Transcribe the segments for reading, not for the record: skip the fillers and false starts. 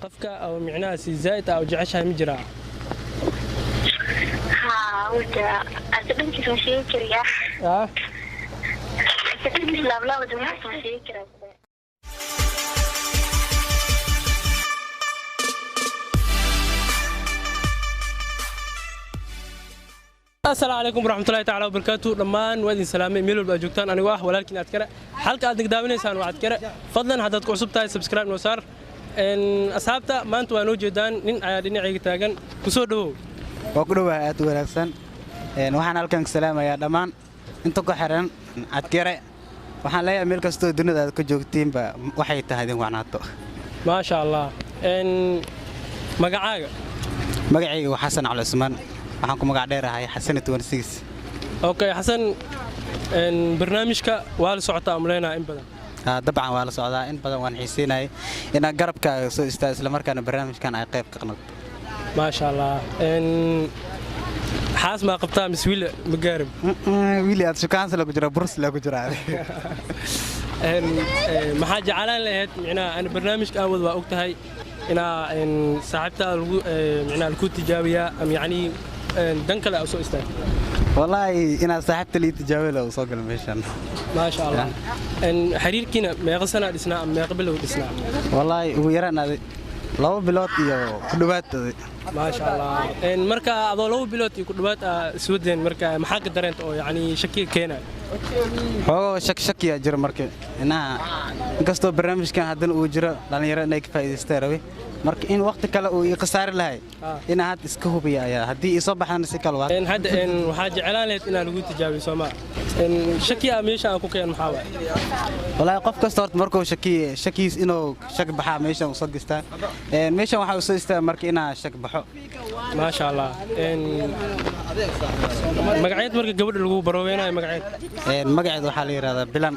qofka oo micnahaasi zaid ah oo jeceshahay ma jiraa وجا أتبنتي سوشي كريا أتبنتي لا بدون سوشي كريا السلام عليكم ورحمة الله تعالى وبركاته لمان وادي سلامي ميلو باجوكتان أنا واحد ولكن أذكر حلقة أدنك داوينيسان وأذكر فضلا حداد كعصب تاي سبسكرايب نوصار إن أصحابتا ما أنتوا أنو جدان نين عيادين عيق تاغن كسو دو وكدو aad wanaagsan waxaan halkan salaamayaa dhamaan inta ku xiran adkare waxaan leeyahay meel kasto dunida aad ka joogtiin ba waxay tahay idin wacnaato ma sha Allah magacaaga magacaygu Xasan Cali Usman waxaan ku magac dheerahay Xasan 26 okay Xasan barnaamijka waa la socotaa amleena in badan dabcan waa la socdaa in badan waan xiiseynay in garabkaaga soo istaa isla markaana barnaamijkan ay qayb ka noqoto ما شاء الله حاس ما قبطان بس مقارب ويلي هذا شو كان سلك جرا برس لك جرا ما حاجة على لهت معنا أنا برنامج كأول وقتها أنا إن صاحبتها معنا الكود تجاوية أم يعني دنكلا أو سو استاذ والله أنا صاحبت لي تجاوية وصاق المشان ما شاء الله إن حرير كنا ما يغسنا دسنا ما يقبله دسنا والله ويرانا لو بلوت يو كدوات ما شاء الله إن مركا أضو لو بلوت كدوات سودين مركا محاك درنت أو يعني شكي كينا هو شك يا جر مركا أنا قصته برنامج كان هذا الأجرة لأن يرى إنك فايدة استروي مركا إن وقت كلا ويقصار لهاي إن هاد إسكوه بيا يا هدي يصبح أنا سكال إن هاد إن وحاجة علانة إن الوجود تجاوي سما إن شكي أميشة أكو كيان محاول والله قف كستارت مركو شكيس إنه شك بحا ميشة وصدقستا إن ميشة وحا وصدقستا مركا إنها شك بحو ما شاء الله إن مقعد مركا قبل الوجود بروينا مقعد إن مقعد وحالي هذا بلان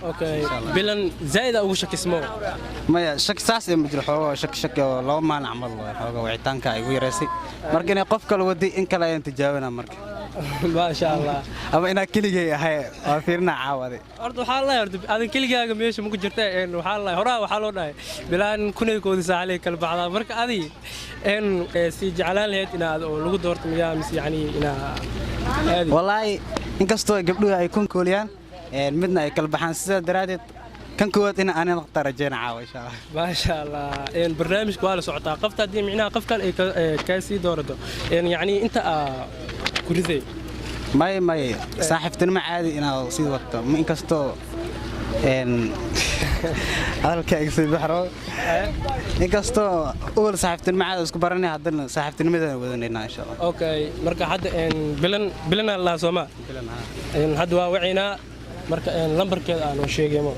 اوكي بلن زايد او شك اسمه ما شك ساس مجرحو شك لو ما نعمل xoga wicitaanka ay ugu yareysay marka inay qof kale wadi in kale ay tijaabana marka ما شاء الله ama ina kiligay ahay waa fiirna caawade ordo waxa la yardo adan kiligaaga meesha ma ku jirtaa in waxa la horaa waxa loo dhahay bilaan kunay koodi saalay kala baxda marka adi in si jeclaan lahayd inaad oo lagu doorto miyaa mis yani ina wallahi inkastoo gabdhuhu ay kun kooliyaan midna ay kala baxaan sida daraadeed kan kood in aan naqtar rajeen caawa insha Allah ma sha Allah in barnaamijku waa la socotaa qofta hadii micnaha qof kale ay ka sii doorado in yani inta kuriday may saaxiibtinimo caadi inaad sii wato ma inkastoo halkayga sii baxro inkastoo ool saaxiibtinimo caadi isku baranay haddana saaxiibtinimadan wadanayna insha Allah okay marka hadda bilan Allah Soomaa in hadda waa wacina marka lambarkeeda aan oo sheegaymo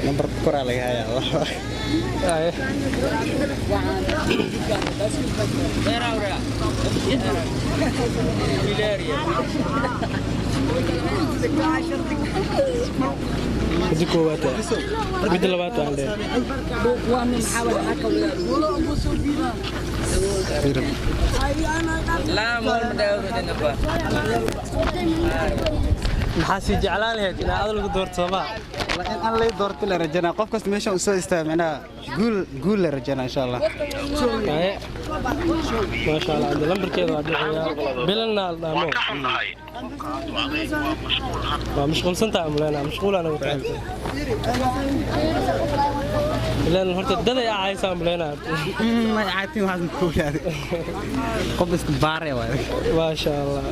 lambar kora laga hayaa ديكوات بدل لبات عنده لا مول مداوي دنبا maxaa jeclaan lahayd in aad lagu doorto Soomaa laakiin aan la doorto la rajana qof kasta meesha uu soo istaamina guul la rajana insha Allah ما شاء الله عند lambarkeeda waa dhigaya bilana dhaamo waa mashquul santa amleena mashquul ana waqti ilan horta daday aaysa amleena ma caatin waxaan ku leeyahay qof isku baare waa ما شاء الله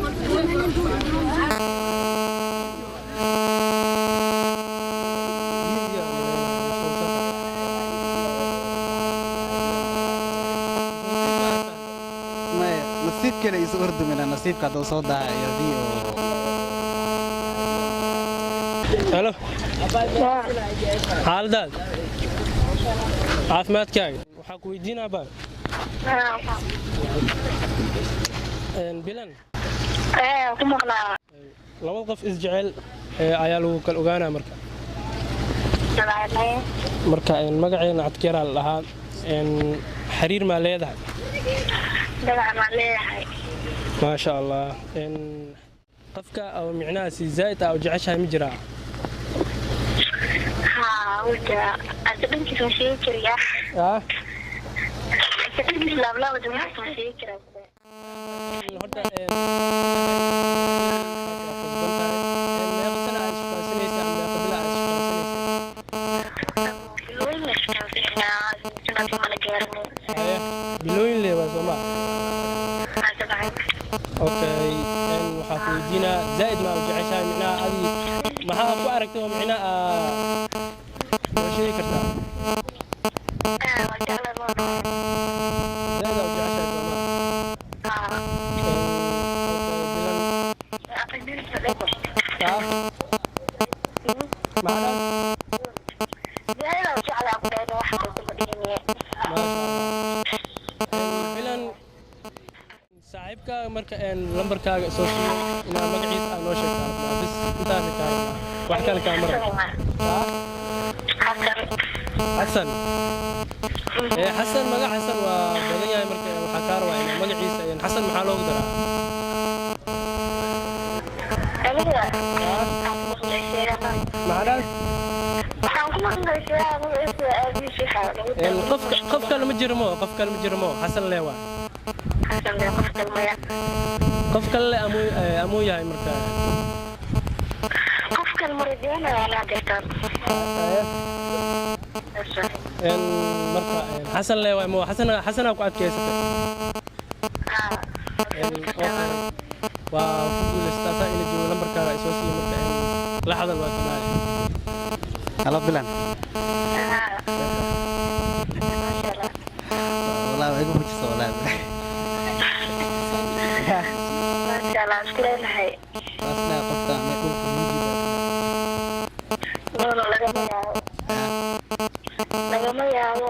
كلا يسورد من النصيب كده صودا يدي هلو حالداد عافمادكاga waxa ku weydiinaa baa bilan ku maqnaa laba qof isjecel ayaa lagu kala ogaanaa marka magaceena adkeera la dhahaa xiriir ma leedahay ما شاء الله إن قفك أو معناه زايد أو جعشها مجرى وجا أتبنتي سوشي كريا أسألني لابلا ودمعت وشيء كده horta meeqa sana aad shaqaysanaysaa ama meeqa bil aad shaqaysanaysaa وين مش كان فينا سنة ما نقارن bilooyin lee waa sooma هذا بعد okay waxaa ku weydiinaa zaa'id ma u jeceshahay micnaha adi maxaa ku aragtay oo micnaha ma sheegi kartaa وجعل الله zaa'id u jeceshahay sooma macnaha filan saaxiibka marka lambarkaaga soo siiyo inaa magaciisa aad noo sheegtaa bis intaas kaa wax kale kaa mara xasan xasan magac xasan waa badan yahay marka waxaa kaa rabaa inaa magaciisa xasan maxaa loogu daraa qof kale ma jirmo xasan lee waa qof kale amuu yahay marka marka xasan lee waa mo xasanaa ku adkaysatay waa ku guuleystaasaa ila joogo lambarkaaga soo siiyo marka la hadal waa kanaale halo bilan والله igu hujisa walaal asna qofta ma ku lagama yaabo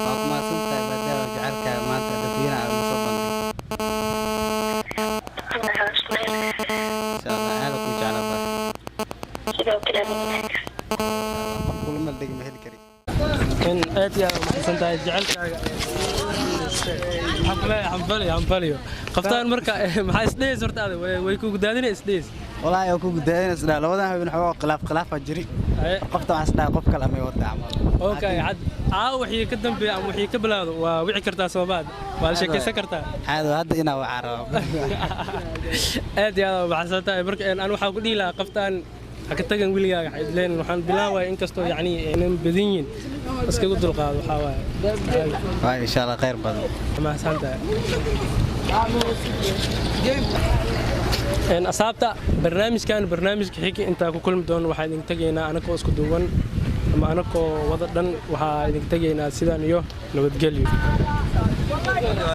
waa kuma sunta badala jacaylka maanta dadweynaha aan soo bandhig inshallah aad ku jeclaa sidoo kale kulma dhig ma heli kari in aad yaa maxsan tahay jacaylkaaga xambaliyo qoftaan marka maxaa isdhees horta aad way ku gudaadina isdhees والله يا كوك داينا سدا لبدان هبين xoo khilaaf jiri qofta wax isdhaa qof kale ama wada amal okay cad wixii ka dambeeya ama wixii ka bilaado waa wici kartaa Soomaad waa la sheekaysan kartaa hadda ina waa carab aad yaa baxsan tahay marka aan waxa ku dhihi lahaa qoftaan haka tagan wiligaaga xidleen waxaan bilaaway in kasto yaani inaan badin iskagu dulqaado waxa waa insha Allah khayr badan ma santa أصابت برنامج كحكي أنت كل مدون واحد ينتجينا أنا كوس كدوان أما أنا كو وضعنا واحد ينتجينا سيدان يو لو تجلي